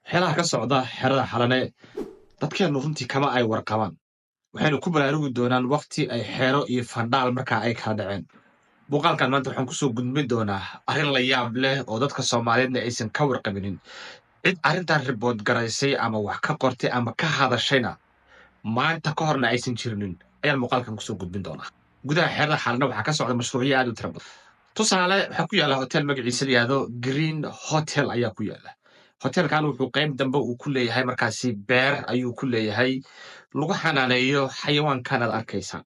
xeelaha ka socda xerada xalane dadkeenu runtii kama ay warqabaan waxaynu ku baraarugi doonaan waqti ay xeero iyo fandhaal markaa ay kala dhaceen muuqaalkan maanta waxaan kusoo gudbin doonaa arrin la yaab leh oo dadka soomaaliyeedna aysan ka warqabinin cid arrintan ribood garaysay ama wax ka qortay ama ka hadashayna maanta ka horna aysan jirinin ayaan muuqaalkan kusoo gudbin doonaa gudaha xeerada xalane waxaa ka socda mashruucyo aad u tira badan tusaale waxaa ku yaala hotel magaciisa la yihahdo green hotel ayaa ku yaala hotelkan wuxuu qayb dambe uu ku leeyahay markaasi beer ayuu ku leeyahay lagu xanaaneeyo xayawaankan aad arkaysaan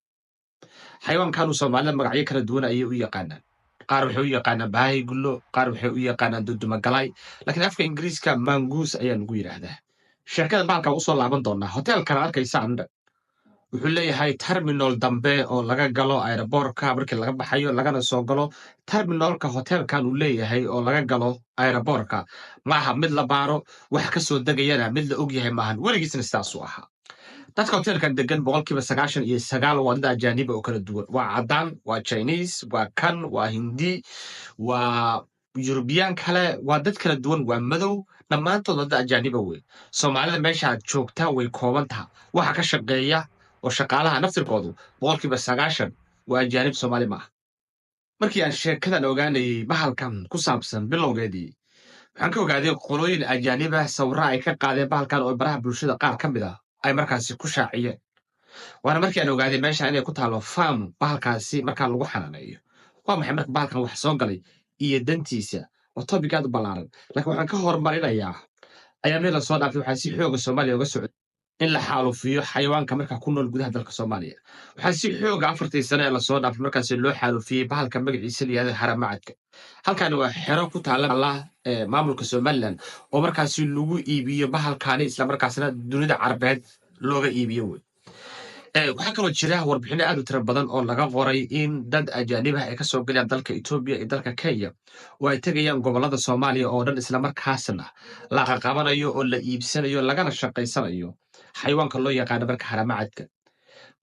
xayawaankanuu soomaalida magacyo kala duwan ayay u yaqaanaan qaar waxay u yaqaanaan baahay gullo qaar waxay u yaqaanaan dudumagalay laakiin afka ingiriiska manguus ayaa lagu yidhaahdaa sheekada baalkan usoo laaban doonaa hotelkan aad arkaysaan wuxuu leeyahay terminal dambe oo laga galo aeroboorka markii laga baxayo lagana soo galo terminalka hotelkan uu leeyahay oo laga galo aeroboorka maaha mid la baaro wax ka soo degayana mid la og yahay maahan weligiisna sidaasuu ahaa dadka hotelkan degan boqolkiiba 99 waa dad ajaaniba oo kala duwan waa caddaan waa chinese waa kan waa hindi waa yurubiyaan kale waa dad kala duwan waa madow dhammaantood waa dad ajaaniba wey soomaalida meesha aad joogtaan way kooban taha waxa ka shaqeeya oo shaqaalaha naftirkoodu boqolkiiba 90 waa ajaanib soomaali maaha markii aan sheekadan ogaanayay bahalkan ku saabsan bilowgeedii waxaan ka ogaaday qolooyin ajaaniba sawirra ay ka qaadeen bahalkan oo baraha bulshada qaar ka mid ah ay markaasi ku shaaciyeen waana markii aan ogaaday meesha inay ku taalo farm bahalkaasi markaa lagu xanaaneeyo waa maxay marka bahalkan wax soo galay iyo dantiisa oo topic aad u ballaaran laakiin waxaan ka horumarinayaa ayaamihii lasoo dhaafay waxaa si xooga soomaaliya uga socday in la xaalufiyo xayawaanka markaa ku nool gudaha dalka soomaaliya waxaa si xooga 4 sano ee lasoo dhaafay markaasi loo xaalufiyey bahalka magaciisa la yihahdo haramacadka halkani waa xero ku taala maamulka somalilan oo markaasi lagu iibiyo bahalkaani islamarkaasna dunida carabeed looga iibiyo wey waxaa kaloo jira warbixino aad u tira badan oo laga qoray in dad ajaanibah ay kasoo galayaan dalka etoobiya iyo dalka kenya oo ay tegayaan gobolada soomaaliya oo dhan islamarkaasna la qaqabanayo oo la iibsanayo lagana shaqaysanayo xayawaanka loo yaqaano marka haramacadka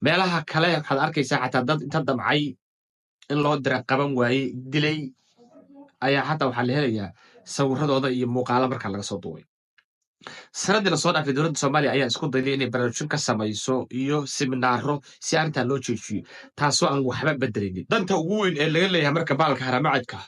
meelaha kale waxaad arkaysaa xataa dad inta damcay in loo dira qaban waaye dilay ayaa xataa waxaa la helayaa sawiradooda iyo muuqaalo markaa laga soo duubay sanadii lasoo dhaafay dowladda soomaaliya ayaa isku dayday inay baraarujin ka samayso iyo siminaaro si arrintaa loo joojiyo taasoo aan waxba bedelinin danta ugu weyn ee laga leeyahay marka baalka haramacadka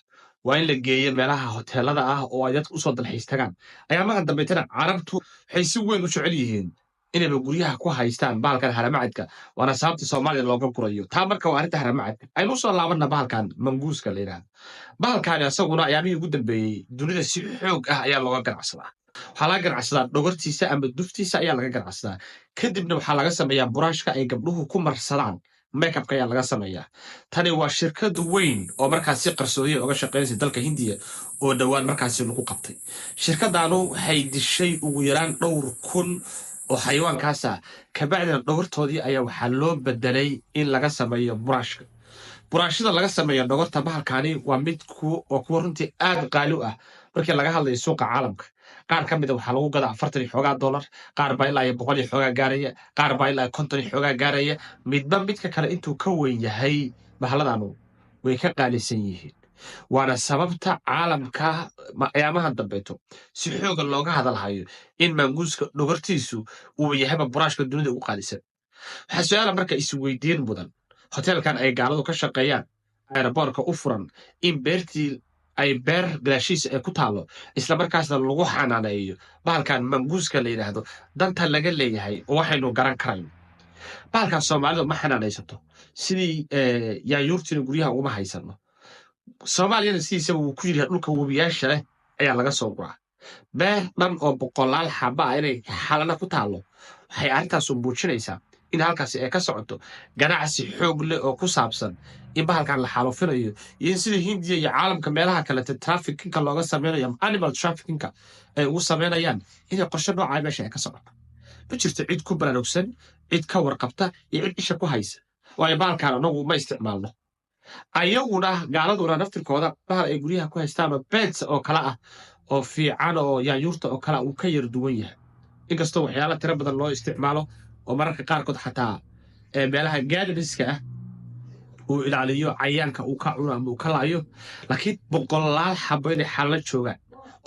waa in la geeyo meelaha hoteelada ah oo ay dadku usoo dalxiis tagaan ayaamaha dambaytana carabtu waxay si weyn u jecel yihiin inayba guryaha ku haystaan bahalkan haramacadka waana sababta soomaaliya looga gurayo taa marka waa arrinta haramacadka aynu usoo laabanna bahalkan manguuska la yidhahdo bahalkaani asaguna ayaamihii ugu dambeeyey dunida si xoog ah ayaa looga ganacsadaa waxaa laga ganacsadaa dhogortiisa ama duftiisa ayaa laga ganacsadaa kadibna waxaa laga sameeyaa buraashka ay gabdhuhu ku marsadaan makeupka ayaa laga sameeyaa tani waa shirkad weyn oo markaasi qarsoodiya oga shaqaynaysa dalka hindiya oo dhowaan markaasi lagu qabtay shirkadaanu waxay dishay ugu yaraan 1,000 oo xayawaankaasa kabacdina dhogortoodii ayaa waxaa loo bedelay in laga sameeyo buraashada laga sameeyo dhogorta bahalkaani waa mid kuwa runtii aad qaali u ah markii laga hadlayo suuqa caalamka qaar ka mid a waxaa lagu gadaa 40 iyo xoogaa dollar qaar baa ilaa 100 iyo xoogaa gaaraya qaar baa ilaa 50 iyo xoogaa gaaraya midba midka kale intuu ka weyn yahay bahalladanu way ka qaalisan yihiin waana sababta caalamka ayaamaha dambeeto si xooga looga hadalhayo in manguuska dhogortiisu uu yahayba buraashka dunida ugu qaalisan waxaa su-aala marka isweydiin mudan hotelkan ay gaaladu ka shaqeeyaan aeroboorka u furan in beertii ay beer gadaashiisa ay ku taalo islamarkaasna lagu xanaaneeyo bahalkan manguuska la yidhaahdo danta laga leeyahay oo waxaynu garan karayn bahalkan soomaalidu ma xanaanaysato sidii yaayuurtiina guryaha uguma haysano soomaaliyana sidiisaba wuu ku yidhi dhulka webiyaasha leh ayaa laga soo guraa beer dhan oo 100 xaba ah inay xalana ku taalo waxay arrintaasu muujinaysaa in halkaasi ay ka socoto ganacsi xoog leh oo ku saabsan in bahalkan la xaalufinayo iyo in sida hindiya iyo caalamka meelaha kalete traffickinka looga sameynayo animal traffickinka ay ugu sameynayaan inay qorshe noocaa meesha ay ka socoto ma jirto cid ku baraarugsan cid ka warqabta iyo cid isha ku haysa waayo bahalkan anagu ma isticmaalno ayaguna gaaladuna naftirkooda bahal ay guryaha ku haystaan oo beds oo kale ah oo fiican oo yaanyuurta oo kale uu ka yar duwan yahay inkastoo waxyaala tiro badan loo isticmaalo oo mararka qaarkood xataa meelaha gaadaniska ah uu ilaaliyo cayaanka uu ka cuno ama uu ka laayo laakiin 100 xabo inay xalala joogaan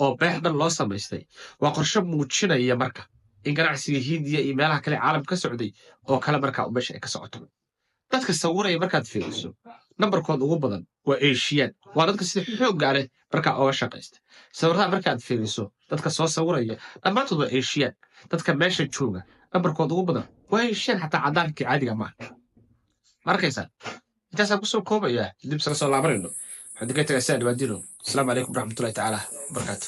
oo beex dhan loo samaystay waa qorshe muujinaya marka in ganacsiga hindiya iyo meelaha kale caalamka ka socday oo kale markaa meesha ay ka socoto dadka sawiraya markaad fiiriso nambarkood ugu badan waa eeshiyaan waa dadka sida xoogga leh markaa oga shaqaysta sawirada markaad fiiriso dadka soo sawiraya dhammaantood waa eeshiyaan dadka meesha jooga nambarkood ugu badan waa eeshiyaan xataa cadaankii caadiga maaha ma arkaysaa intaasaan kusoo koobayaa dib isaga soo laabanayno waxaan diga tagay sidaa dhibaadino asalaamu calaykum waraxmatullahi tacaala wabarakaatu